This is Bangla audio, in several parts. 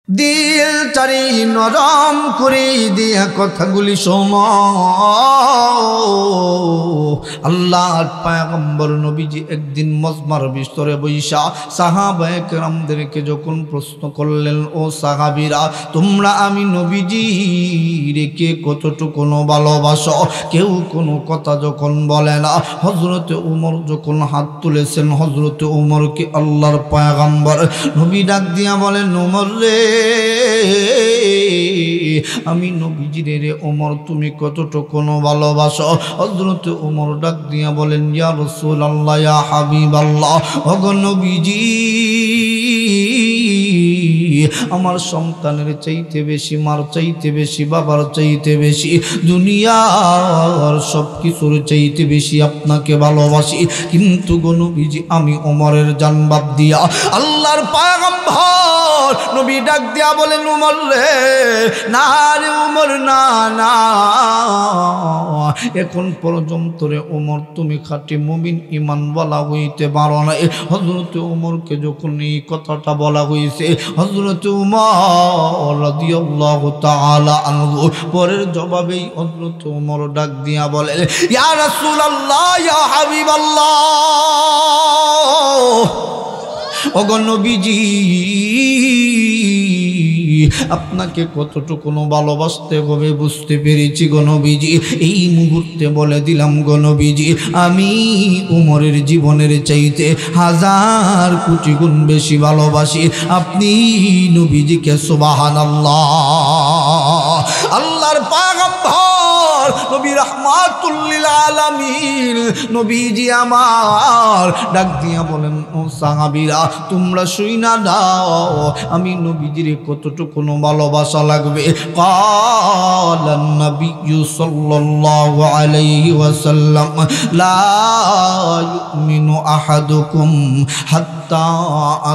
দিলটারে নরম করে দিয়া কথাগুলি শোনো। আল্লাহর পয়গম্বর নবীজি একদিন মজমার বিস্তরে বৈশা সাহাবায়ে কেরামদেরকে যখন প্রশ্ন করলেন, ও সাহাবীরা, তোমরা আমি নবীজি রেখে কতটুকু ভালোবাসো? কেউ কোনো কথা যখন বলে না। হযরতে ওমর যখন হাত তুলেছেন, হযরতে ওমরকে আল্লাহর পয়গম্বর নবী ডাক দিয়া বলেন, ওমর রে, আমি নবীজি রে ওমর তুমি কতটুকু ভালোবাসো? হযরতে ওমর ডাক দিয়া বলেন, ইয়া রাসূলুল্লাহ, ইয়া হাবিবাল্লাহ, ওগো নবীজি, আমার সন্তানের চাইতে বেশি, মার চাইতে বেশি, বাবার চাইতে বেশি, দুনিয়ার সব কিছুর চাইতে বেশি আপনাকে ভালোবাসি। কিন্তু গো নবীজি, আমি ওমরের জান বাদ দিয়া আল্লাহর পয়গম্বর নবী ডাক দিয়া বলেন, ওমর রে, না রে ওমর, না না, এখন পর্যন্ত রে ওমর তুমি খাঁটি মুমিন ঈমানওয়ালা হইতে পারো না। হযরত ওমরকে যখন এই কথাটা বলা হয়েছে, হযরত ওমর রাদিয়াল্লাহু তাআলা আনহু পরের জবাবেই হযরত ওমর ডাক দিয়া বলে, ইয়া রাসূলুল্লাহ, ইয়া হাবিবাল্লাহ, ওগো নবীজি, আপনাকে কতটুকু ভালোবাসতে হবে বুঝতে পেরেছি গো নবীজি। এই মুহূর্তে বলে দিলাম গো নবীজি, আমি উমরের জীবনের চাইতে 1000 কোটি গুণ বেশি ভালোবাসি আপনি নবীজিকে। সুবহানাল্লাহ। আল্লাহর পয়গম্বর নবী রাহমাতুল লিল আলামিন নবীজি আমার ডাক দিয়া বলেন, ও সাহাবীরা, তোমরা শুইনা দাও আমি নবীজির কতটুকু ভালোবাসা লাগবে। ক্বালান নবিয়্যু সাল্লাল্লাহু আলাইহি ওয়াসাল্লাম, লা ইউমিনু আহাদুকুম হাত্তা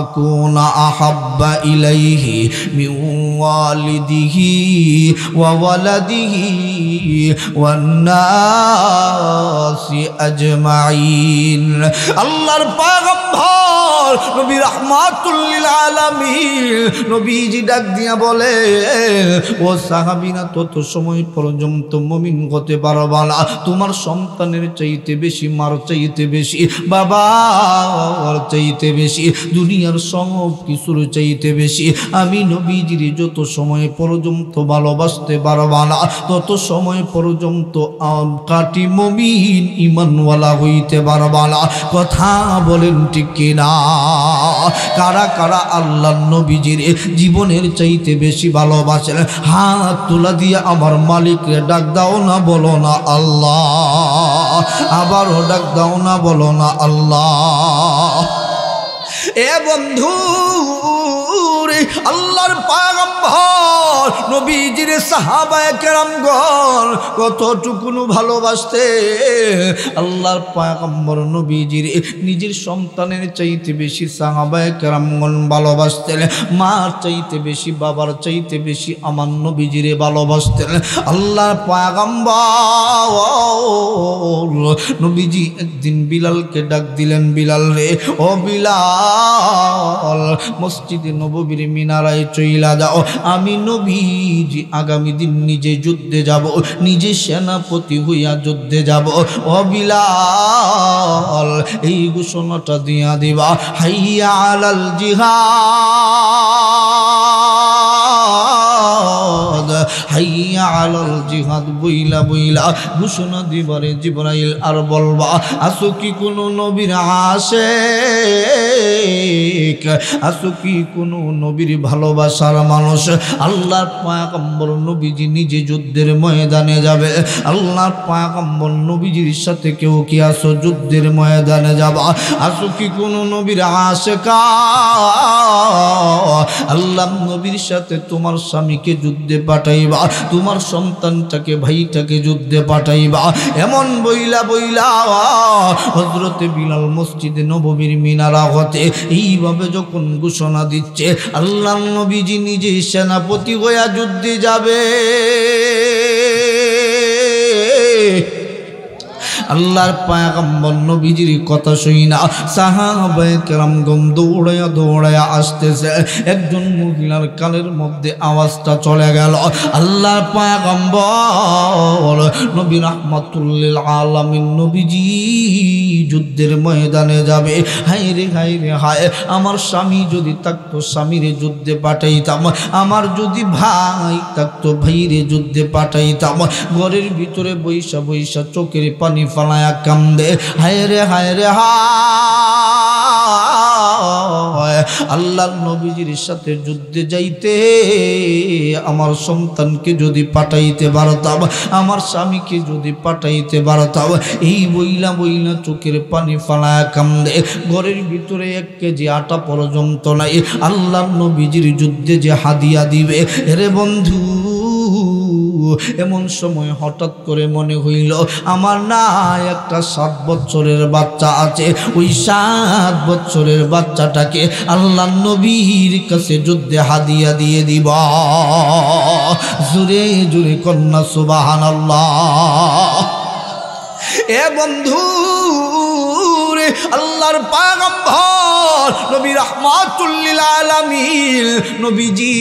আকুনা আহাব্বা ইলাইহি মিন ওয়ালিদিহি ওয়া ওয়ালাদিহি ওয়ান নাসি আজমাইন। আল্লাহর পয়গম্বর নবী রাহমাতুল লিল আলামিন নবীজি ডাক দিয়া বলে, ও সাহাবীরা, তত সময় পর্যন্ত মুমিন হতে পারবা না তোমার সন্তানের চাইতে বেশি, মার চাইতে বেশি, বাবার চাইতে বেশি, দুনিয়ার সব কিছুর চাইতে বেশি আমি নবীজির যত সময় পর্যন্ত ভালোবাসতে পারবা না তত সময় পর্যন্ত কাটি মুমিন ঈমানওয়ালা হইতে পারবা না। কথা বলেন ঠিক কিনা? কারা কারা আল্লাহর নবীজির জীবনের চাইতে বেশি ভালোবাসেন? হাত তোলা দিয়ে আমার মালিকরে ডাক দাও না, বলো না আল্লাহ। আবারও ডাক দাও না, বলো না আল্লাহ। এ বন্ধু রে, আল্লাহর পয়গম্বর নবীজির সাহাবায়ে কেরামগণ কতটুকু ভালোবাসতে। আল্লাহর পয়গম্বর নবীজির নিজের সন্তানের চাইতে বেশি সাহাবায়ে কেরামগণ ভালোবাসতেন। মার চাইতে বেশি, বাবার চাইতে বেশি আমার নবীজিরে ভালোবাসতেন। আল্লাহর পয়গম্বর নবীজি একদিন বিলালকে ডাক দিলেন, বিলাল রে, ও বিলাল, মসজিদে নববীর মিনারায় চইলা যাও, আমি নবীজি আগামী দিন নিজে যুদ্ধে যাব, নিজে সেনাপতি হইয়া যুদ্ধে যাব। ও বিলাল, এই ঘোষণাটা দিয়া দিবা, হাইয়া আলাল জিহাদ, হাইয়া আলাল জিহাদ বইলা বইলা ঘোষণা দিবারে জিবরাইল আর বলবা, আসো কি কোন নবীর আশিক, আসো কি কোন নবীর ভালোবাসার মানুষ? আল্লাহর পয়গম্বর নবীজি নিজে যুদ্ধের ময়দানে যাবে। আল্লাহর পয়গম্বর নবীজির সাথে কেউ কি আসো যুদ্ধের ময়দানে যাবা? আসো কি কোন নবীর আশিকা? আল্লাহ নবীর সাথে তোমার স্বামীকে যুদ্ধে পাঠাইবা, তোমার সন্তানটাকে, ভাইটাকে যুদ্ধে পাঠাইবা। এমন বইলা বইলা হযরতে বিলাল মসজিদে নববীর মিনারা হতে এইভাবে যখন ঘোষণা দিচ্ছে, আল্লাহ নবীজি নিজে সেনাপতি হইয়া যুদ্ধে যাবে। আল্লাহর পয়গম্বর নবীজির কথা শুনি না সাহাবায়ে কেরামগণ দৌড়ায়া দৌড়ায়া আসতেছে। একজন মহিলার কানের মধ্যে আওয়াজটা চলে গেল, আল্লাহর পয়গম্বর নবী রাহমাতুল লিল আলামিন নবীজি যুদ্ধের ময়দানে যাবে। হায় রে হায় রে হায়, আমার স্বামী যদি থাকতো স্বামীরে যুদ্ধে পাঠাইতাম, আমার যদি ভাই থাকতো ভাইরে যুদ্ধে পাঠাইতাম। ঘরের ভিতরে বৈশা বৈশা চোখের পানি ফালায়া কান্দে। হায় রে হায় রে হায়, আল্লাহর নবীজির সাথে যুদ্ধে যাইতে আমার সন্তানকে যদি পাঠাইতে পারতাম, আমার স্বামীকে যদি পাঠাইতে পারতাম। এই বইলা বইলা চোখের পানি ফালায়া কান্দে। ঘরের ভিতরে 1 কেজি আটা পর্যন্ত নাই। আল্লাহর নবীজির যুদ্ধে যে হাদিয়া দিবে। রে বন্ধু, এমন সময় হঠাৎ করে মনে হইল আমার না একটা 7 বছরের বাচ্চা আছে, ওই 7 বছরের বাচ্চাটাকে আল্লাহর নবীর কাছে যুদ্ধে হাদিয়া দিয়ে দিব। জোরে জোরে কন্যা সুবহানাল্লাহ। এ বন্ধু রে, আল্লাহর পয়গম্বর নবী রাহমাতুল লিল আলামিন নবীজি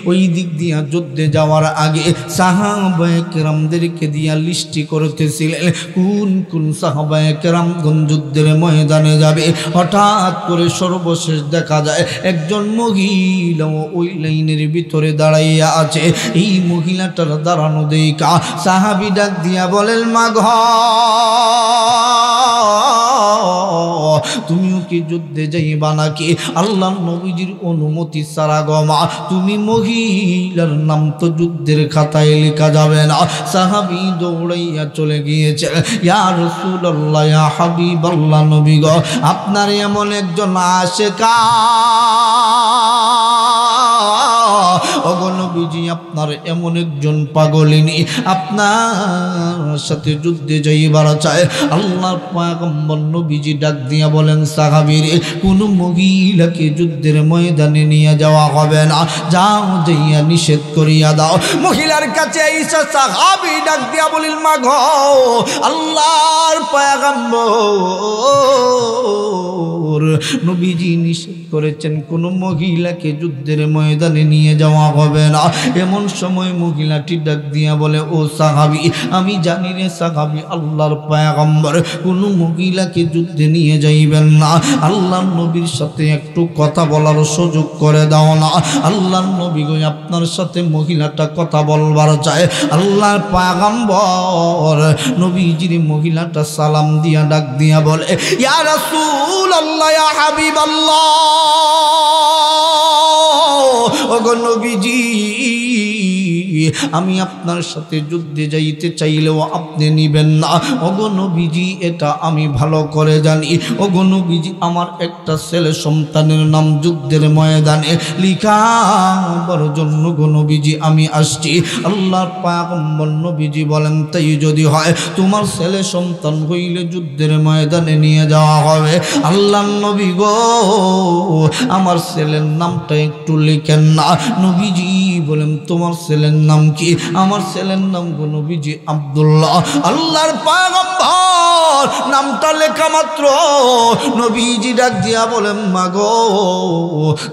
ওই দিক দিয়া যুদ্ধে যাওয়ার আগে সাহাবায়ে কেরামদেরকে দিয়া লিস্টি করতেছিলেন কোন কোন সাহাবায়ে কেরামগণ যুদ্ধের ময়দানে যাবে। হঠাৎ করে সর্বশেষ দেখা যায় একজন মহিলা ওই লাইনের ভিতরে দাঁড়াইয়া আছে। এই মহিলাটার দাঁড়ানো দেখা সাহাবী ডাক দিয়া বলেন, মা গো, তুমিও কি যুদ্ধে যাইবা নাকি? আল্লাহর নবীজির অনুমতি ছাড়া গো মা, তুমি মহিলার নাম তো যুদ্ধের খাতায় লেখা যাবে না। সাহাবী দৌড়াইয়া চলে গিয়েছে। ইয়া রাসূলুল্লাহ, ইয়া হাবিবাল্লাহ, নবী গো, আপনার এমন একজন আশিকা, ওগো নবীজি, আপনার এমন একজন পাগলিনী আপনার সাথে যুদ্ধে যাইবার চায়। আল্লাহর পয়গম্বর নবীজি ডাক দিয়া বলেন, সাহাবীরে, কোন মহিলাকে যুদ্ধের ময়দানে নিয়ে যাওয়া হবে না, যাও যাইয়া নিষেধ করিয়া দাও। মহিলার কাছে আইসা সাহাবী ডাক দিয়া বলিল, মা গো, আল্লাহর পয়গম্বর নবীজি নিষেধ করেছেন কোন মহিলাকে যুদ্ধের ময়দানে নিয়ে যাওয়া হবে না। এমন সময় মহিলাটি ডাক দিয়া বলে, ও সাহাবী, আমি জানি রে সাহাবী, আল্লাহর পয়গম্বর কোন মহিলাকে যুদ্ধে নিয়ে যাইবেন না। আল্লাহর নবীর সাথে একটু কথা বলার সুযোগ করে দাও না। আল্লাহর নবী গো, আপনার সাথে মহিলাটা কথা বলবার চায়। আল্লাহর পয়গম্বর নবীজির মহিলাটা সালাম দিয়া ডাক দিয়া বলে, ইয়া রাসূলুল্লাহ, ইয়া হাবিবাল্লাহ, ওগো নবীজি, আমি আপনার সাথে যুদ্ধে যাইতে চাইলেও আপনি নিবেন না। ওগো নবীজি, এটা আমি ভালো করে জানি। ওগো নবীজি, আমার একটা ছেলে সন্তানের নাম যুদ্ধের ময়দানে লিখাবার জন্য গো নবীজি আমি আসছি। আল্লাহর পয়গম্বর নবীজি বলেন, তাই যদি হয় তোমার ছেলে সন্তান হইলে যুদ্ধের ময়দানে নিয়ে যাওয়া হবে। আল্লাহর নবী গো, আমার ছেলের নামটা একটু লিখেন না। নবীজি বলেন, তোমার ছেলের নাম কি? আমার ছেলের নাম গো নবীজি আব্দুল্লাহ। আল্লাহর পয়গম্বর নামটা লেখা মাত্র নবীজি ডাক দিয়া বলেন, মা গো,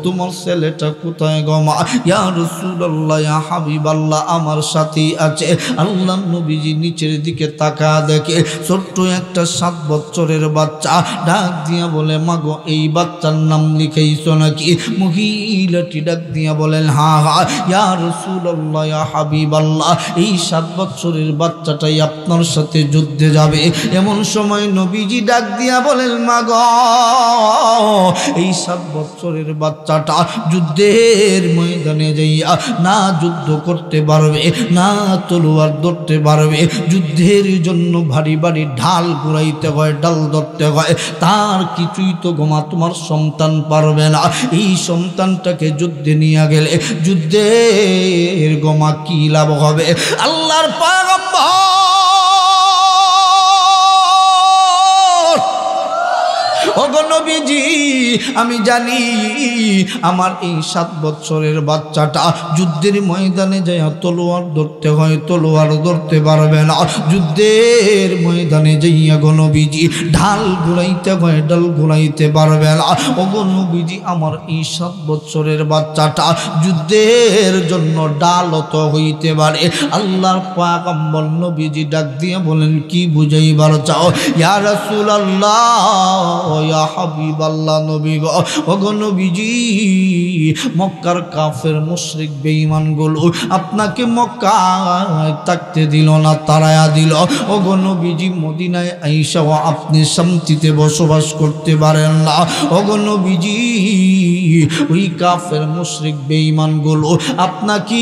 তোমার ছেলেটা কোথায় গো মা? ইয়া রাসূলুল্লাহ, ইয়া হাবিবাল্লাহ, আমার সাথেই আছে। আল্লাহর নবীজি নিচের দিকে তাকা দেখে ছোট্ট একটা 7 বছরের বাচ্চা। ডাক দিয়া বলে, মা গো, এই বাচ্চার নাম লিখাইছো নাকি? মহিলাটি ডাক দিয়া বলেন, হ্যাঁ হ্যাঁ ইয়া রাসূলুল্লাহ, ইয়া হাবিবাল্লাহ, এই 7 বছরের বাচ্চাটাই আপনার সাথে যুদ্ধে যাবে। এমন সময় নবীজি ডাক দিয়া বলেন, মা গো, এই 7 বছরের বাচ্চাটা যুদ্ধের ময়দানে যাইয়া না যুদ্ধ করতে পারবে, না তলোয়ার ধরতে পারবে। যুদ্ধের জন্য ভারী ভারী ঢাল ঘুরাইতে হয়, ডাল ধরতে হয়, তার কিছুই তো গোমা তোমার সন্তান পারবে না। এই সন্তানটাকে যুদ্ধে নিয়ে গেলে যুদ্ধের গোমা কি লাভ হবে? আল্লাহর পয়গম্বর ওগো নবীজি আমি জানি আমার এই 7 বছরের বাচ্চাটা যুদ্ধের ময়দানে যায় তলোয়ার ধরতে হয়, তলোয়ার ধরতে পারবে না। যুদ্ধের ময়দানে যাইয়া গো নবীজি ঢাল ঘুরাইতে হয়, ঢাল ঘুরাইতে পারবে না। ওগো নবীজি আমার এই 7 বছরের বাচ্চাটা যুদ্ধের জন্য ডাল তো হইতে পারে। আল্লাহর পয়গম্বর নবীজি ডাক দিয়ে বলেন, কি বুঝাইবার চাও? ইয়া রাসূলুল্লাহ, ইয়া হাবিবাল্লাহ নবী গো, ওগো নবীজি মক্কার কাফের মুশরিক বেঈমানগুলো আপনাকে মক্কায় থাকতে দিল না, তাড়ায়া দিল। ওগো নবীজি মদিনায় আইসা আপনি শান্তিতে বসবাস করতে পারেন না। ওগো নবীজি ওই কাফের মুশরিক বেঈমানগুলো আপনাকে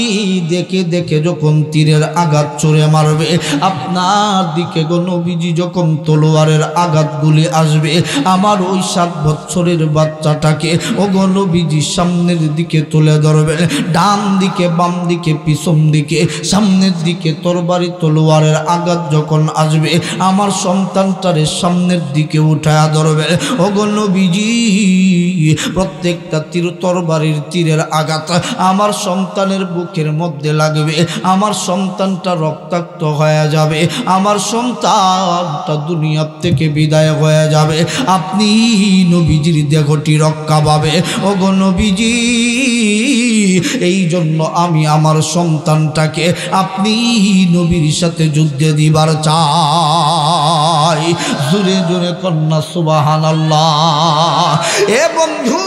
দেখে দেখে যখন তীরের আঘাত ছুঁড়ে মারবে, আপনার দিকে গো নবীজি যখন তলোয়ারের আঘাতগুলি আসবে, আমার ওই 7 বছরের বাচ্চাটাকে ওগো নবীজি সামনের দিকে তুলে ধরবেন। ডান দিকে, বাম দিকে, পিছন দিকে, সামনের দিকে তরবারি তলোয়ারের আঘাত যখন আসবে, আমার সন্তানটারে সামনের দিকে উঠায়া ধরবেন। ওগো নবীজি প্রত্যেকটা তীর তরবারির তীরের আঘাত আমার সন্তানের বুকের মধ্যে লাগবে, আমার সন্তানটা রক্তাক্ত হয়ে যাবে, আমার সন্তানটা দুনিয়া থেকে বিদায় হয়ে যাবে, আপনি নবীজির দেহটি রক্ষা পাবে। ওগো নবীজি এই জন্য আমি আমার সন্তানটাকে আপনি নবীর সাথে যুদ্ধে দিবার চাই। জোরে জোরে কন্যা সুবহানাল্লাহ। এ বন্ধু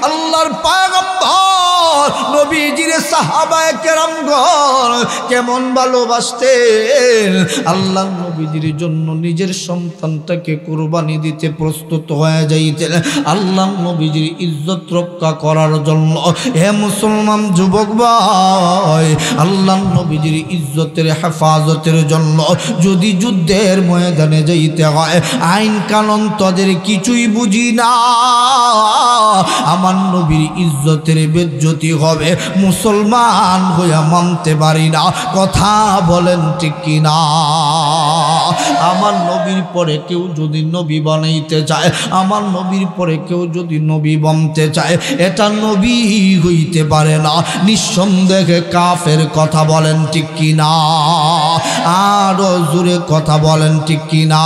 আল্লাহর পয়গম্বর নবীজির সাহাবায়ে কেরামগণ কেমন ভালোবাসতেন। আল্লাহর নবীজির জন্য নিজের সন্তানটাকে কুরবানি দিতে প্রস্তুত হয়ে যাইতেন আল্লাহর নবীজির ইজ্জত রক্ষা করার জন্য। হে মুসলমান যুবক ভাই, আল্লাহর নবীজির ইজ্জতের হেফাজতের জন্য যদি যুদ্ধের ময়দানে যাইতে হয়, আইন কানুন তাদের কিছুই বুঝি না, আমার নবীর ইজ্জতের বেজ্জতি হবে, মুসলমান হইয়া মানতে পারি না। কথা বলেন ঠিক কিনা? আমার নবীর পরে কেউ যদি নবী বানাইতে চায়, আমার নবীর পরে কেউ যদি নবী বানতে চায়, এটা নবী হইতে পারে না, নিঃসন্দেহে কাফের। কথা বলেন ঠিক কিনা? আরো জোরে কথা বলেন ঠিক কিনা?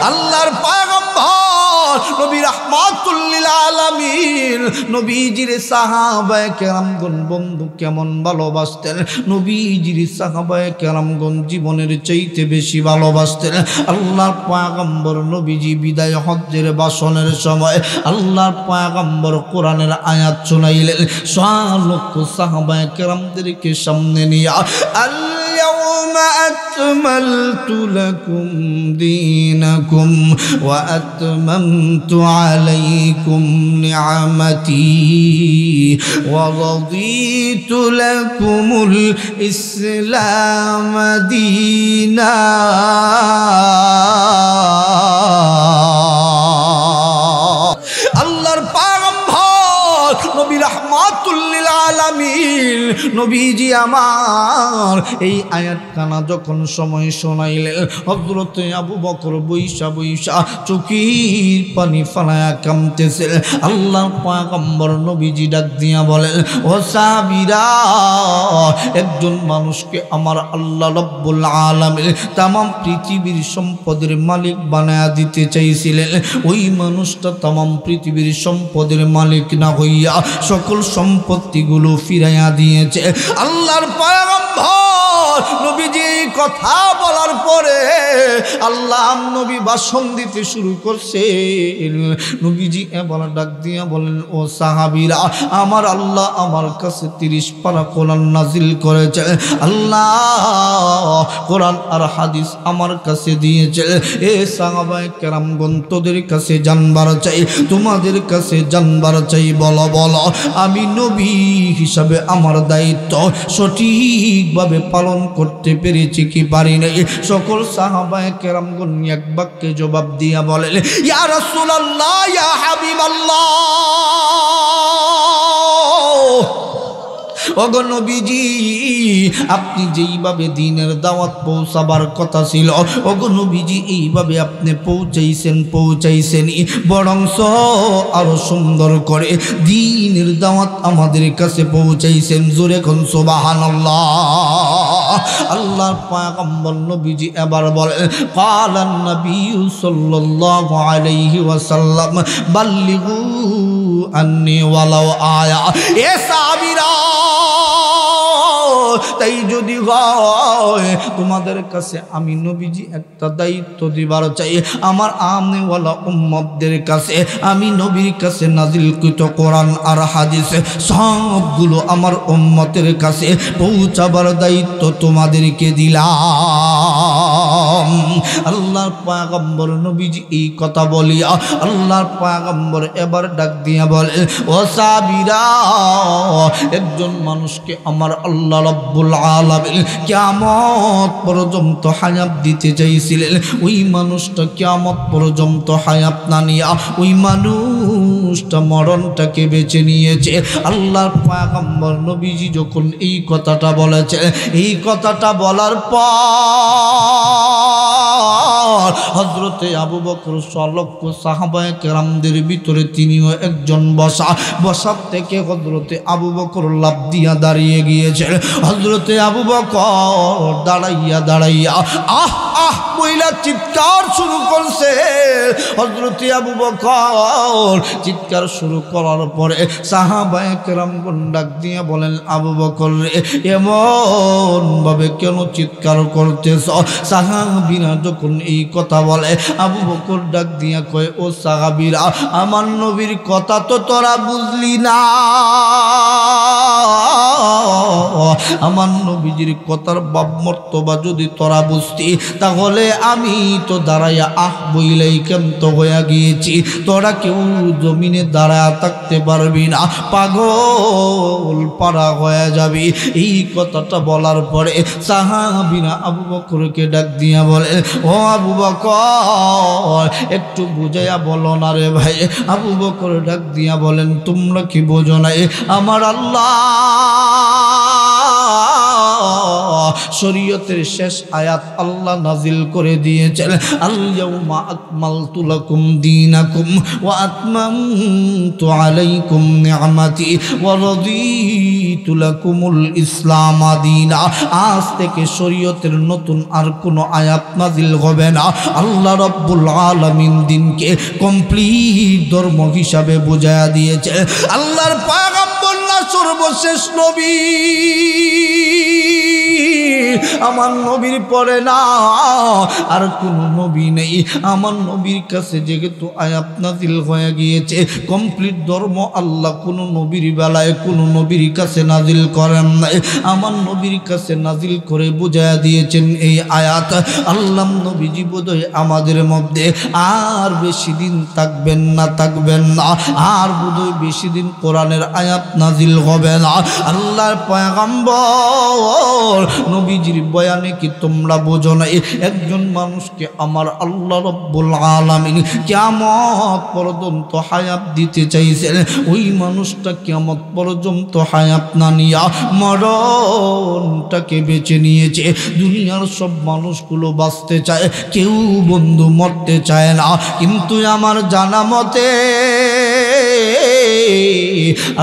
আল্লাহর পয়গম্বর নবী রাহমাতুল লিল আলামিন নবীজির সাহাবায়ে কেরামগণ বন্ধু কেমন ভালোবাসতেন। নবীজির সাহাবায়ে কেরামগণ জীবনের চাইতে বেশি ভালোবাসতেন। আল্লাহর পয়গম্বর নবীজি বিদায় হজ্জের ভাষণের সময় আল্লাহর পয়গম্বর কোরআনের আয়াত শোনাইলেন। 100 লক্ষ সাহাবায়ে কেরামদেরকে সামনে নিয়ে اليوم أكملت لكم دينكم وأتممت عليكم نعمتي ورضيت لكم الإسلام دينا আল্লাহর পয়গম্বর নবী রাহমাতুল লিল আলামিন নবীজি আমার এই আয়াতখানা যখন সময় শোনাইলেন, হযরত আবু বকর বৈশা বৈশা চোখের পানি ফালায়া কাঁদতেছে। আল্লাহর পয়গম্বর নবীজি ডাক দিয়া বলেন, ও সাহাবীরা, একজন মানুষকে আমার আল্লাহ রব্বুল আলামিন तमाम পৃথিবীর সম্পদের মালিক বানায়া দিতে চাইছিলেন। ওই মানুষটা तमाम পৃথিবীর সম্পদের মালিক না হইয়া সকল সম্পত্তিগুলো ফিরাইয়া দিয়েছে। আল্লাহর পয়গম্বর নবীজি কথা বলার পরে আল্লাহ নবী ভাষণ দিতে শুরু করছেন। নবীজি এবার ডাক দিয়া বলেন, ও সাহাবীরা, আমার আল্লাহ আমার কাছে 30 পারা কোরআন নাজিল করেছে। আল্লাহ কোরআন আর হাদিস আমার কাছে দিয়েছে। এ সাহাবায়ে কেরামগণ, তোদের কাছে জানবার চাই, তোমাদের কাছে জানবার চাই, বলো বলো আমি নবী হিসাবে আমার দায়িত্ব সঠিকভাবে পালন করতে পেরেছি কি পারি নাই? সকল সাহাবায়ে কেরামগণ এক বাক্যে জবাব দিয়া বলেন, ইয়া রাসূলুল্লাহ, ইয়া হাবিবাল্লাহ, ওগো নবীজি আপনি যেইভাবে দ্বীনের দাওয়াত পৌঁছাবার কথা ছিল ওগো নবীজি এইভাবে আপনি পৌঁছাইছেনই বরংস আরো সুন্দর করে দ্বীনের দাওয়াত আমাদের কাছে পৌঁছাইছেন। জোরে কোন সুবহানাল্লাহ। আল্লাহর পয়গম্বর নবীজি এবার বলেন ক্বালান নবী সাল্লাল্লাহু আলাইহি ওয়াসাল্লাম বাল্লিগু আন্নী ওয়ালাউ আয়া। এ সাহাবীরা তাই যদি হয় তোমাদের কাছে আমি নবীজি একটা দায়িত্ব দিবার চাই, আমার আমনেওয়ালা উম্মতদের কাছে আমি নবীর কাছে নাজিলকৃত কোরআন আর হাদিস সবগুলো আমার উম্মতের কাছে পৌঁছাবার দায়িত্ব তোমাদেরকে দিলাম। আল্লাহর পয়গম্বর নবীজি এই কথা বলিয়া আল্লাহর পয়গম্বর এবার ডাক দিয়া বলে ও সাহাবীরা একজন মানুষকে আমার আল্লাহ রব্বুল আলামিন কিয়ামত পর্যন্ত হায়াত দিতে চাইছিলেন, ওই মানুষটা কিয়ামত পর্যন্ত হায়াত না নিয়া ওই মানুষটা মরণটাকে বেছে নিয়েছে। আল্লাহর পয়গম্বর নবীজি যখন এই কথাটা বলেছে, এই কথাটা বলার পর হযরতে আবু বকর সলক্ষ সাহাবায়ে কেরামদের ভিতরে তিনিও একজন বসার থেকে হযরতে আবু বকর লাফ দিয়া দাঁড়িয়ে গিয়েছেন। হযরতে আবু বকর দাঁড়াইয়া আহ আহ বইলা চিৎকার শুরু করছে। হযরতে আবু বকর চিৎকার শুরু করার পরে সাহাবায়ে কেরামগণ ডাক দিয়া বলেন আবু বকর রে এমন ভাবে কেন চিৎকার করতেছ? সাহাবীরা যখন এই কথা বলে আবু বকর ডাক দিয়া কয় ও সাহাবীরা আমার নবীর কথা তো তোরা বুঝলি না, আমার নবীজির কথার বাপ মর্তবা যদি তোরা বুঝতি তাহলে আমি তো দাঁড়াইয়া আহ বইলেই কেন্ত হইয়া গিয়েছি, তোরা কেউ জমিনে দাঁড়ায়া থাকতে পারবি না, পাগল পারা হয়ে যাবি। এই কথাটা বলার পরে সাহাবীরা আবু বকরকে ডাক দিয়া বলে ও আবু বকর একটু বুঝাইয়া বলো না রে ভাই। আবু বকর ডাক দিয়া বলেন তোমরা কি বোঝো নাই আমার আল্লাহ শরীয়তের শেষ আয়াত আল্লাহ নাজিল করে দিয়েছেন আল ইয়াউমা আকমালতু লাকুম দীনাকুম ওয়া আতমামতু আলাইকুম নি'মাতি ওয়া রাদিতু লাকুমুল ইসলাম দীনা। আজ থেকে শরীয়তের নতুন আর কোনো আয়াত নাজিল হবে না। আল্লাহ রাব্বুল আলামিন দিনকে কমপ্লিট ধর্ম হিসাবে বুঝায়া দিয়েছে। আল্লাহর পয়গম্বর না সর্বশেষ নবী, আমার নবীর পরে না আর কোন নবী নেই। আমার নবীর কাছে যেহেতু আয়াত নাজিল হয়ে গিয়েছে কমপ্লিট ধর্ম আল্লাহ কোন নবীর বেলায় কোন নবীর কাছে নাজিল করেন নাই, আমার নবীর কাছে নাজিল করে বুঝাইয়া দিয়েছেন এই আয়াত। আল্লাহ নবীজি বোধহয় আমাদের মধ্যে আর বেশি দিন থাকবেন না, আর বোধহয় বেশি দিন কোরআনের আয়াত নাজিল হবে না। আল্লাহর পয়গম্বর নবীজির বয়ানে কি তোমরা বোঝো না একজন মানুষকে আমার আল্লাহ রব্বুল আলামিন কিয়ামত পর্যন্ত হায়াত দিতে চাইছেন, ওই মানুষটা কিয়ামত পর্যন্ত হায়াত না নিয়া মরণটাকে বেছে নিয়েছে। দুনিয়ার সব মানুষগুলো বাঁচতে চায়, কেউ বন্ধু মরতে চায় না, কিন্তু আমার জানা মতে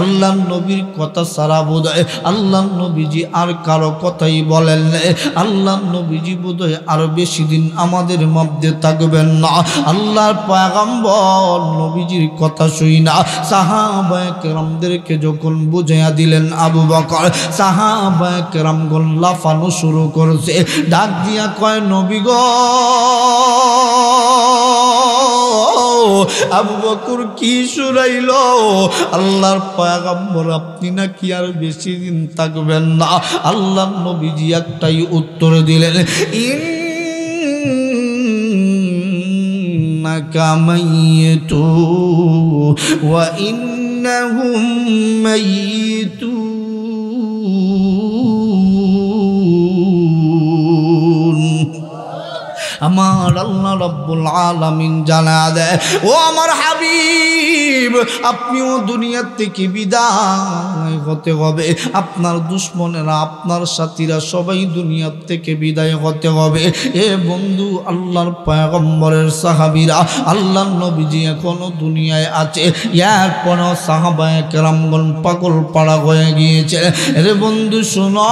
আল্লাহ নবীর কথা সারা বোধহয় আল্লাহ নবীজি আর কারো কথাই বলেন। আল্লাহ নবীজি বোধহয় আরো বেশি দিন আমাদের মধ্যে থাকবেন না। আল্লাহর পয়গম্বর নবীজির কথা শুই না সাহাবায়ে কেরামদেরকে যখন বুঝাইয়া দিলেন আবু বকর, সাহাবায়ে কেরামগণ লাফানো শুরু করেছে। ডাক দিয়া কয় নবী গো আবু বকর কি শুনাইল? আল্লাহর পয়গম্বর আপনি নাকি আর বেশি দিন থাকবেন না। আল্লাহ নবীজি একটাই উত্তর দিলেন ইন্নাকা মাইয়িতু ওয়া ইন্নাহুম মাইয়িতুন। আমার আল্লাহ রাব্বুল আলামিন জানা দেয় ও আমার হাবিব হাবিব আপনিও দুনিয়া থেকে বিদায় হতে হবে, আপনার দুশ্মনেরা আপনার সাথীরা সবাই দুনিয়া থেকে বিদায় হতে হবে। এ বন্ধু, আল্লাহর পয়গম্বরের সাহাবীরা, আল্লাহর নবীজি এখনো দুনিয়ায় আছে, এখনো সাহাবায়ে কেরামগণ পাগল পাড়া হয়ে গিয়েছে। রে বন্ধু শোনো,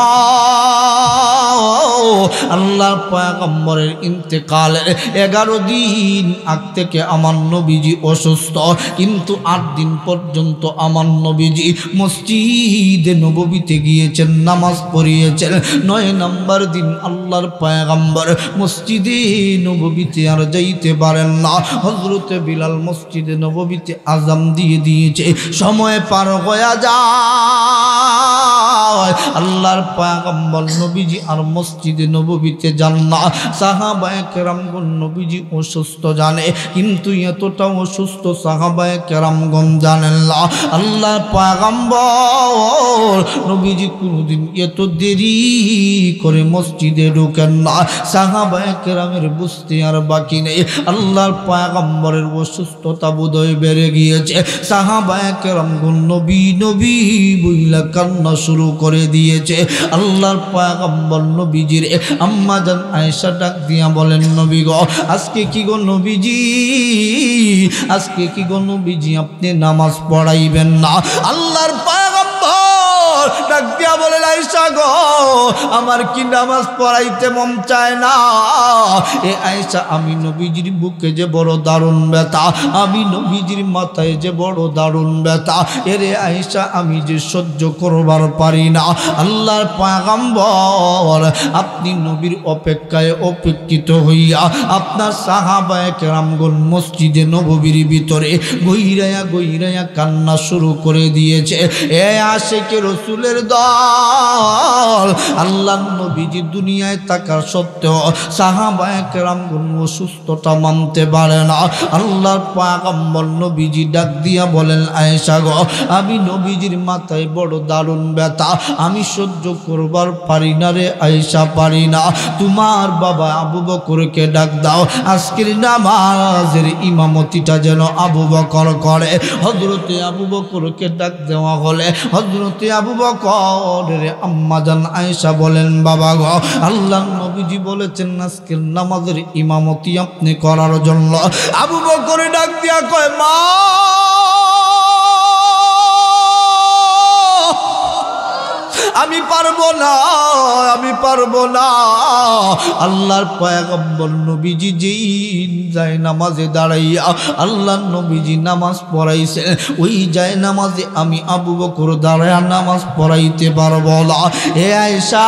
আল্লাহর পয়গম্বরের ইন্তেকালের 11 দিন আগ থেকে আমার নবীজি অসুস্থ, কিন্তু 8 দিন পর্যন্ত আমার নবীজি মসজিদে নববীতে গিয়েছেন, নামাজ পড়িয়েছেন। 9 নম্বর দিন আল্লাহর পয়গম্বর মসজিদে নববীতে আর যাইতে পারেন না। হযরতে বিলাল মসজিদে নববীতে আযান দিয়ে দিয়েছে, সময় পার হয়ে যায়, আল্লাহর পয়গম্বর নবীজি আর মসজিদে নববীতে যান না। সাহাবায়ে কেরামগণ নবীজি অসুস্থ জানে, কিন্তু এতটা অসুস্থ সাহাবায়ে কেরামগণ জানেন না। আল্লাহর পয়গম্বর নবীজি কোনদিন এত দেরি করে মসজিদে ঢোকেন না। সাহাবায়ে কেরামের বুঝতে আর বাকি নেই, আল্লাহর পয়গম্বরের অসুস্থতা বোধহয় বেড়ে গিয়েছে। সাহাবায়ে কেরামগণ নবী নবী বইলা কান্না শুরু করে দিয়েছে। আল্লাহর পয়গম্বর নবীজির আম্মা জান আয়েশা ডাক দিয়া বলেন, নবী গো, আজকে কি গো নবীজি, আজকে কি গো নবীজি আপনি নামাজ পড়াইবেন না? আল্লাহর পয়গম্বর ডাক দিয়া বলেন, আয়েশা গো, আমার কি নামাজ পড়াইতে মন চায় না? এ আয়েশা, আমি নবীজির বুকে যে বড় দারুণ ব্যথা, আমি নবীজির মাথায় যে বড় দারুণ ব্যথা, এরে আয়েশা আমি যে সহ্য করবার পারি না। আল্লাহর পয়গম্বর আপনি নবীর অপেক্ষায় অপেক্ষিত হইয়া আপনার সাহাবায়ে কেরামগণ মসজিদে নববীর ভিতরে গইরায়া গইরায়া কান্না শুরু করে দিয়েছে। এ আশিকে রাসূলের দল, আল্লাহর নবীজি দুনিয়ায় থাকার সত্ত্বেও সাহাবায়ে কেরামগণ অসুস্থতা মানতে পারে না। আল্লাহর পয়গম্বর নবীজি ডাক দিয়া বলেন, আয়েশা গো, আমি নবীজির মাথায় বড় দারুণ ব্যথা, আমি সহ্য করবার পারি না রে আয়েশা, পারি না। তোমার বাবা আবু বকরকে ডাক দাও, আজকের নামাজের ইমামতিটা যেন আবু বকর করে। হযরতে আবু বকরকে ডাক দেওয়া হলে হযরতে আবু বকরের আম্মা জান আয়েশা বলেন, বাবা গো, আল্লাহর নবীজি বলেছেন আজকের নামাজের ইমামতি আপনি করার জন্য। আবু বকর ডাক দিয়া কয়, মা, আমি পারবো না, আমি পারবো না। আল্লাহর পয়গম্বর নবীজি যেই যায় নামাজে দাঁড়াইয়া আল্লাহর নবীজি নামাজ পড়াইছে, ওই যায় নামাজে আমি আবু বকর দাঁড়ায়া নামাজ পড়াইতে পারবো না। হে আয়েশা,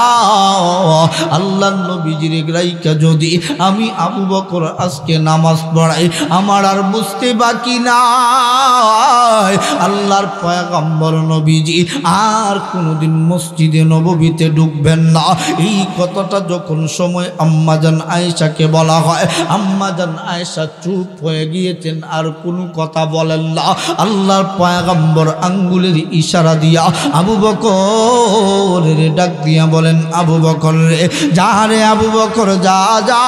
আল্লাহর নবীজির রাইকা যদি আমি আবু বকর আজকে নামাজ পড়াই, আমার আর বুঝতে বাকি নাই আল্লাহর পয়গম্বর নবীজি আর কোনোদিন মসজিদে নববীতে ঢুকবেন না। এই কথাটা যখন সময় আম্মাজান আয়েশাকে বলা হয়, আম্মাজান আয়েশা চুপ হয়ে গিয়েছেন, আর কোনো কথা বলেন না। আল্লাহর পয়গম্বর আঙ্গুলের ইশারা দিয়া আবু বকরের ডাক দিয়া বলেন, আবু বকর রে, যা রে আবু বকর, যা যা,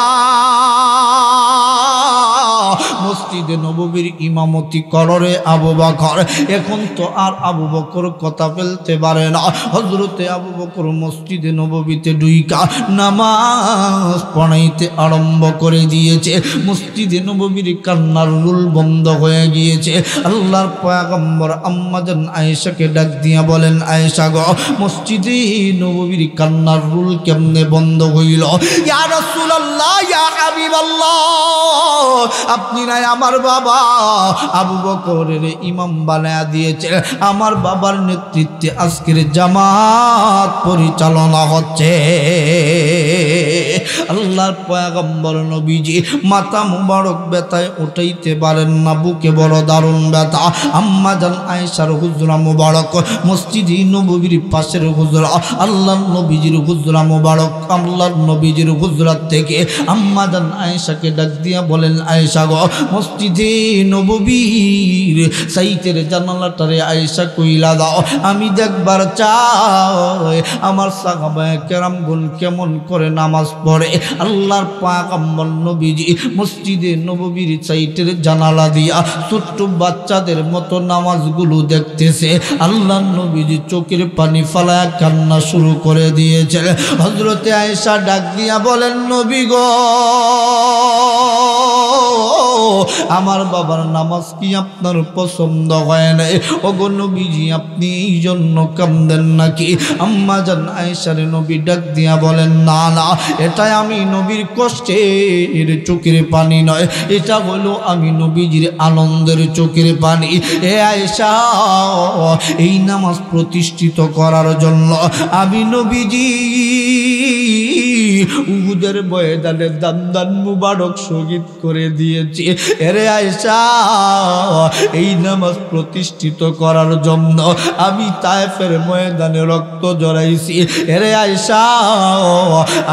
মসজিদে নববীর ইমামতি কররে আবু বকর। এখন তো আর আবু বকর কথা ফেলতে পারে না। হযরতে আবু বকর মসজিদে নববীতে ঢুইকা নামাজ পড়াইতে আরম্ভ করে দিয়েছে। মসজিদে নববীর কান্নার রুল বন্ধ হয়ে গিয়েছে। আল্লাহর পয়গম্বর আম্মা জান আয়েশাকে ডাক দিয়া বলেন, আয়েশা গো, মসজিদে নববীর কান্নার রুল কেমনে বন্ধ হইল? ইয়া রাসূলুল্লাহ, ইয়া হাবিবাল্লাহ, আপনি নাই আমার বাবা আবু বকরের ইমাম বানায়া দিয়েছে, আমার বাবার নেতৃত্বে আজকের জামাত পরিচালনা হচ্ছে। আল্লাহর পয়গম্বর নবীজি মাথা মুবারক ব্যথায় উঠাইতে পারেন না, বুকে বড় দারুণ ব্যথা। আম্মা জান আয়েশার হুজরা মুবারক মসজিদে নববীর পাশের হুজরা, আল্লাহর নবীজির হুজরা মুবারক, আল্লাহর নবীজির হুজরা থেকে আম্মা জান আয়েশাকে ডাক দিয়া বলেন, আয়েশা গো, মসজিদে নববীর সাইতের জানালাটারে আয়েশা কইলা দাও, আমি দেখবার চাই আমার সাহাবায়ে কেরামগণ কেমন করে নামাজ পড়ে। আল্লাহর পয়গম্বর নবীজি মসজিদে নববীর সাইতের জানালা দিয়া ছোট্ট বাচ্চাদের মতো নামাজগুলো দেখতেছে। আল্লাহ নবীজি চোখের পানি ফালায়া কান্না শুরু করে দিয়েছে। হযরতে আয়েশা ডাক দিয়া বলেন, নবী গো, আমার বাবার নামাজ কি আপনার পছন্দ হয় নাই? ওগো নবীজি, আপনি এই জন্য কান্দেন নাকি? আম্মা জান আয়েশার নবী ডাক দিয়া বলেন, না না, এটা আমি নবীর কষ্টের চোখের পানি নয়, এটা হলো আমি নবীজির আনন্দের চোখের পানি। এ আয়েশা, এই নামাজ প্রতিষ্ঠিত করার জন্য আমি নবীজি উহুদের ময়দানে দান দান মুবারক শহীদ করে দিয়েছি। এরে আয়েশা, এই নামাজ প্রতিষ্ঠিত করার জন্য আমি তায়েফের ময়দানে রক্ত জড়াইছি। এরে আয়েশা,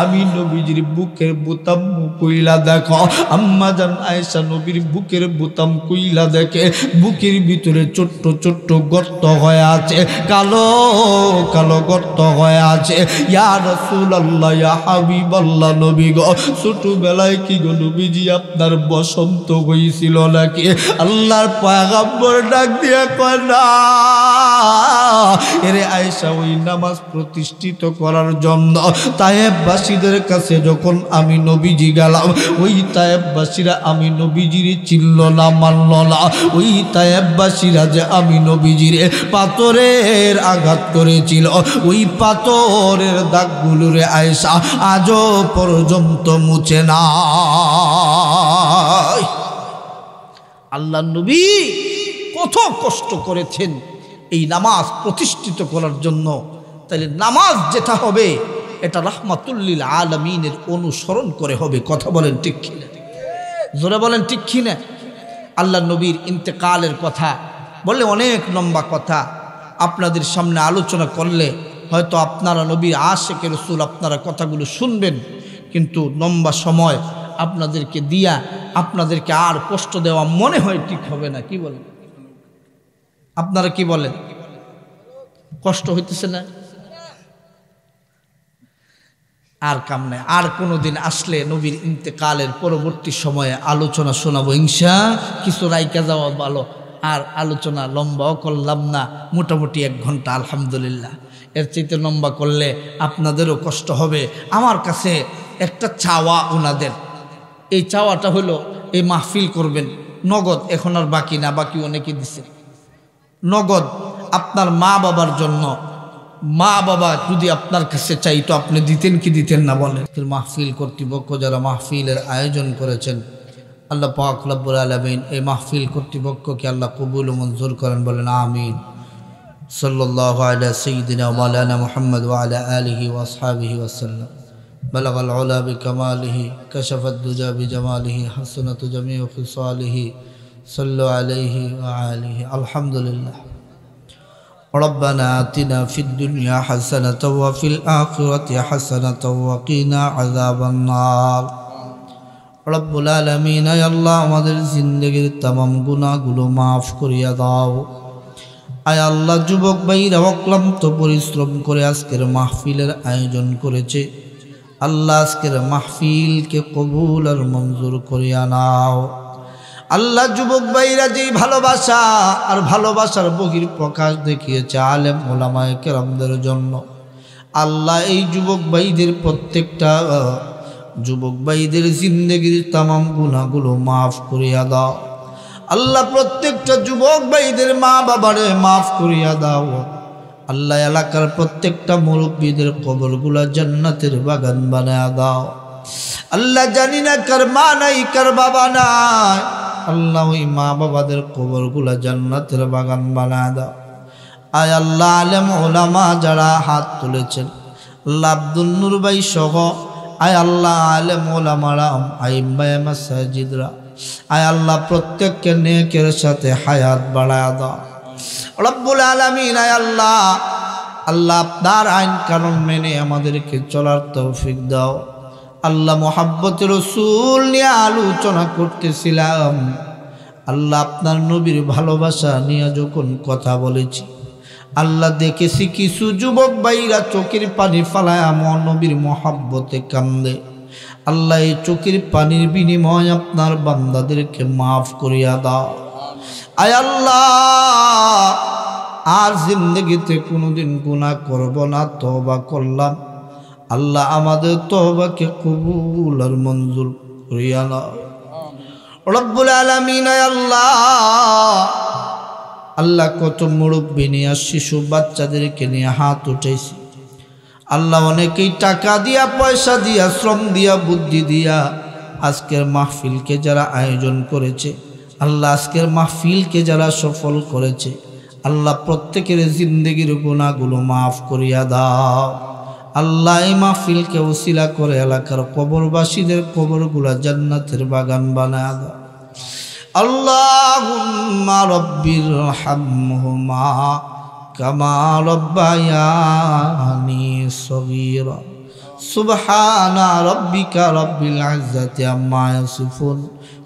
আমি নবীজির বুকের বোতাম কইলা দেখো। আম্মা জান আয়েশা নবীর বুকের বোতাম কইলা দেখে বুকের ভিতরে ছোট্ট ছোট্ট গর্ত হয়ে আছে, কালো কালো গর্ত হয়ে আছে। ইয়া রাসূলুল্লাহ, ইয়া হাবিবাল্লাহ, নবী গো, ছোটবেলায় কি গো নবীজি আপনার বসন্ত হয়েছিল নাকি? আল্লাহর পয়গম্বর ডাক দিয়ে কয়, না। এরে আয়েশা, ওই নামাজ প্রতিষ্ঠিত করার জন্য তায়েফবাসীদের কাছে যখন আমি নবীজি গেলাম, ওই তায়েফবাসীরা আমি নবীজির চিনল না, মানল না। ওই তায়েফবাসীরা যে আমি নবীজির পাথরের আঘাত করেছিল, ওই পাথরের দাগগুলোরে আয়েশা আজও পর্যন্ত মুছে না। আল্লাহ নবী কত কষ্ট করেছেন এই নামাজ প্রতিষ্ঠিত করার জন্য। তাহলে নামাজ যেটা হবে এটা রাহমাতুল লিল আলামিনের অনুসরণ করে হবে। কথা বলেন ঠিক কিনা? জোরে বলেন ঠিক কিনা? আল্লাহ নবীর ইন্তেকালের কথা বললে অনেক লম্বা কথা, আপনাদের সামনে আলোচনা করলে হয়তো আপনারা নবীর আশিক রাসূল আপনারা কথাগুলো শুনবেন, কিন্তু লম্বা সময় আপনাদেরকে দিয়া আপনাদেরকে আর কষ্ট দেওয়া মনে হয় ঠিক হবে না। কি বলেন আপনারা? কি বলেন? কষ্ট হইতেছে না? আর কাম নাই। আর কোনোদিন আসলে নবীর ইন্তেকালের পরবর্তী সময়ে আলোচনা শোনাবো ইনশাআল্লাহ। কিছু রাইকা যাওয়া ভালো, আর আলোচনা লম্বাও করলাম না, মোটামুটি 1 ঘন্টা আলহামদুলিল্লাহ। এর চাইতে লম্বা করলে আপনাদেরও কষ্ট হবে। আমার কাছে একটা চাওয়া ওনাদের, এই চাওয়াটা হলো এই মাহফিল করবেন নগদ, এখন আর বাকি না, বাকি অনেকে দিছে নগদ আপনার মা বাবার জন্য। মা বাবা যদি আপনার কাছে চাইতো আপনি দিতেন কি দিতেন না? বলেন। মাহফিল কর্তৃপক্ষ যারা মাহফিলের আয়োজন করেছেন, আল্লাহ পাক রব্বুল আলামিন এই মাহফিল কর্তৃপক্ষকে আল্লাহ কবুল ও মঞ্জুর করেন। বলেন আমিন। সাল্লাল্লাহু আলা সাইয়্যিদিনা ওয়া মাওলানা মুহাম্মদ ওয়া আলা আলিহি ওয়া আসহাবিহি ওয়া সাল্লাম। বালাগাল উলা বিকামালিহি কাশাফাদ দুজা বিজামালিহি হাসানাতু জামিউ খিসালিহি সাল্লু আলাইহি ওয়া আলিহি। আলহামদুলিল্লাহ। ربنا آتنا في الدنيا حسنة وفي الآخرة حسنة وقنا عذاب النار। رب العالمين يا الله আমাদের জিন্দেগীর तमाम গুনাহগুলো maaf করিয়া দাও। আয় আল্লাহ, যুবক ভাইরা অক্লান্ত পরিশ্রম করে আজকের মাহফিলের আয়োজন করেছে, আল্লাহ আজকের মাহফিলকে কবুল আর মঞ্জুর করিয়া নাও। আল্লাহ, যুবক ভাইরা যে ভালোবাসা আর ভালোবাসার বহির প্রকাশ দেখিয়েছে আলেম ওলামায়ে কেরামদের জন্য, আল্লাহ এই যুবক ভাইদের প্রত্যেকটা যুবক ভাইদের জিন্দেগির তামাম গুনাহগুলো মাফ করিয়া দাও। আল্লাহ, প্রত্যেকটা যুবক ভাইদের মা বাবারে মাফ করিয়া দাও। আল্লাহ, এলাকার প্রত্যেকটা মুরব্বীদের কবরগুলা জান্নাতের বাগান বানায়া দাও। আল্লাহ, জানি না কার মা নাই কার বাবা নাই, আল্লাহ ওই মা বাবাদের কবরগুলা জান্নাতের বাগান বানায়া দাও। আয় আল্লাহ, আলেম ওলামা যারা হাত তুলেছেন, আল্লাহ আব্দুল নূর ভাই সহ, আয় আল্লাহ আলেম ওলামারা, আইম্মায়ে মাসাজিদরা, আয় আল্লাহ প্রত্যেককে নেকের সাথে হায়াত বাড়ায়া দাও রব্বুল আলামিন। আয় আল্লাহ, আল্লাহ আপনার আইন কানুন মেনে আমাদেরকে চলার তৌফিক দাও। আল্লাহ, মুহাব্বতে রাসূল নিয়ে আলোচনা করতেছিলাম, আল্লাহ আপনার নবীর ভালোবাসা নিয়ে যখন কথা বলেছি, আল্লাহ দেখেছি কিছু যুবক ভাইরা চোখের পানি ফালায় আমার নবীর মহাব্বতে কান্দে। আল্লাহ এই চোখের পানির বিনিময় আপনার বান্দাদেরকে মাফ করিয়া দাও। আয় আল্লাহ, আর জিন্দগিতে কোনোদিন গুনাহ করব না, তওবা করলাম। আল্লাহ আমাদের তওবাকে কবুল আর মঞ্জুর করিয়া নাও রব্বুল আলামিন। আল্লাহ কত মুরব্বী নিয়ে শিশু বাচ্চাদেরকে নিয়ে হাত উঠেছি আল্লাহ, অনেকেই টাকা দিয়া, পয়সা দিয়া, শ্রম দিয়া, বুদ্ধি দিয়া আজকের মাহফিলকে যারা আয়োজন করেছে, আল্লাহ আজকের মাহফিলকে যারা সফল করেছে, আল্লাহ প্রত্যেকের জিন্দগির গুনাহগুলো মাফ করিয়া দাও। আল্লাহ এই মাহফিলকে ওসিলা করে এলাকার কবরবাসীদের কবরগুলা জান্নাতের বাগান বানায়া দাও। আল্লাহুম্মা রব্বিরহামহুমা কামা রব্বায়ানি সগীরা। সুবহানা রাব্বিকা রাব্বিল ইজ্জাতি আম্মা ইয়াসিফুন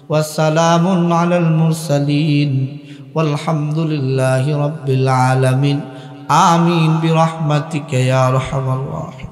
ওয়া সালামুন আলাল মুরসালিন ওয়ালহামদুলিল্লাহি রাব্বিল আলামিন। আমিন বিরহমাতিকা ইয়া আরহামার রাহিমিন।